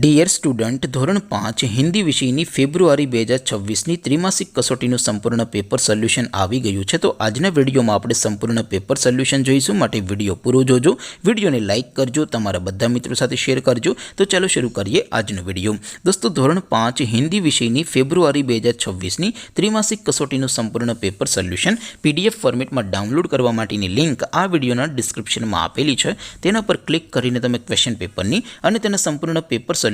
Dear student, ધોરણ 5 હિન્દી વિષયની ફેબ્રુઆરી 2026ની ત્રિમાસિક કસોટીનું સંપૂર્ણ પેપર સોલ્યુશન આવી ગયું છે। તો આજના વિડીયોમાં આપણે સંપૂર્ણ પેપર સોલ્યુશન જોઈશું, માટે વિડીયો પૂરો જોજો, વિડીયોને લાઇક કરજો, તમારા બધા મિત્રો સાથે શેર કરજો। તો ચાલો શરૂ કરીએ આજનો વિડીયો। દોસ્તો, ધોરણ 5 હિન્દી વિષયની ફેબ્રુઆરી 2026ની ત્રિમાસિક કસોટીનું સંપૂર્ણ પેપર સોલ્યુશન PDF ફોર્મેટમાં ડાઉનલોડ કરવા માટેની લિંક આ વિડીયોના ડિસ્ક્રિપ્શનમાં આપેલી છે। તેના પર ક્લિક કરીને તમે ક્વેશ્ચન પેપરની અને તેના સંપૂર્ણ પેપર સોલ્યુશનની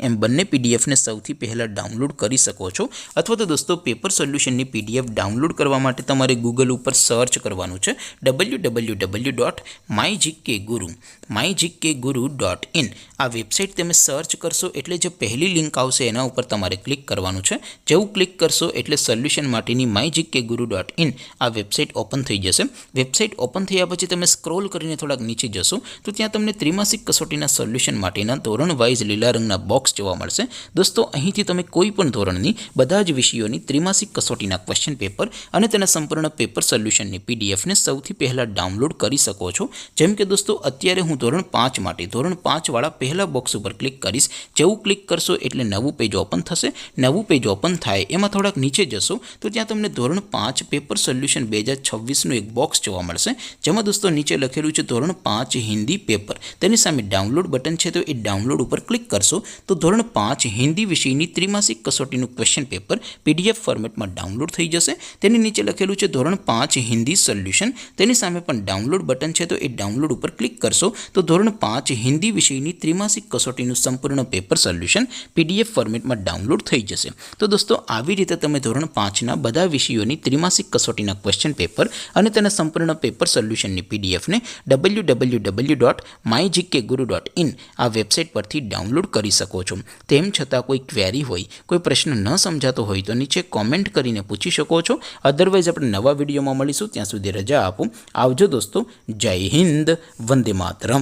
એમ બંને PDF ને સૌથી પહેલાં ડાઉનલોડ કરી શકો છો। અથવા તો દોસ્તો, પેપર સોલ્યુશનની PDF ડાઉનલોડ કરવા માટે તમારે ગૂગલ ઉપર સર્ચ કરવાનું છે www.mygkguru.in। આ વેબસાઇટ તમે સર્ચ કરશો એટલે જે પહેલી લિંક આવશે એના ઉપર તમારે ક્લિક કરવાનું છે। જેવું ક્લિક કરશો એટલે સોલ્યુશન માટેની mygkguru.in આ વેબસાઇટ ઓપન થઈ જશે। વેબસાઇટ ઓપન થયા પછી તમે સ્ક્રોલ કરીને થોડાક નીચે જશો તો ત્યાં તમને ત્રિમાસિક કસોટીના સોલ્યુશન માટેના ધોરણ વાઇઝ લીલા રંગના બોક્સ જોવા મળશે। દોસ્તો, અહીંથી તમે કોઈ પણ ધોરણની બધા જ વિષયોની ત્રિમાસિક કસોટીના ક્વેશ્ચન પેપર અને તેના સંપૂર્ણ પેપર સોલ્યુશનની PDF ને સૌથી પહેલાં ડાઉનલોડ કરી શકો છો। જેમ કે દોસ્તો, અત્યારે હું ધોરણ 5 માટે ધોરણ 5 વાળા પહેલા બોક્સ ઉપર ક્લિક કરીશ। જેવું ક્લિક કરશો એટલે નવું પેજ ઓપન થશે। નવું પેજ ઓપન થાય એમાં થોડાક નીચે જશો તો ત્યાં તમને ધોરણ 5 પેપર સોલ્યુશન 2026નું એક બોક્સ જોવા મળશે, જેમાં દોસ્તો નીચે લખેલું છે ધોરણ 5 હિન્દી પેપર। તેની સામે ડાઉનલોડ બટન છે, તો એ ડાઉનલોડ ઉપર ક્લિક કરશો તો ધોરણ 5 હિન્દી વિષયની ત્રિમાસિક કસોટીનું ક્વેશ્ચન પેપર PDF ફોર્મેટમાં ડાઉનલોડ થઈ જશે। તેની નીચે લખેલું છે ધોરણ 5 હિન્દી સોલ્યુશન। તેની સામે પણ ડાઉનલોડ બટન છે, તો એ ડાઉનલોડ ઉપર ક્લિક કરશો તો ધોરણ 5 હિન્દી વિષયની ત્રિમાસિક કસોટીનું સંપૂર્ણ પેપર સોલ્યુશન PDF ફોર્મેટમાં ડાઉનલોડ થઈ જશે। તો દોસ્તો, આવી રીતે તમે ધોરણ 5ના બધા વિષયોની ત્રિમાસિક કસોટીના ક્વેશ્ચન પેપર અને તેના સંપૂર્ણ પેપર સોલ્યુશનની PDF ને www.mygkguru.in આ વેબસાઇટ પરથી ડાઉનલોડ કરી શકો છો। તેમ છતાં કોઈ ક્વેરી હોય, કોઈ પ્રશ્ન ન સમજાતો હોય તો નીચે કોમેન્ટ કરીને પૂછી શકો છો। અધરવાઇઝ આપણે નવા વિડીયોમાં મળીશું, ત્યાં સુધી રજા આપો। આવજો દોસ્તો, જય હિન્દ, વંદે માતરમ।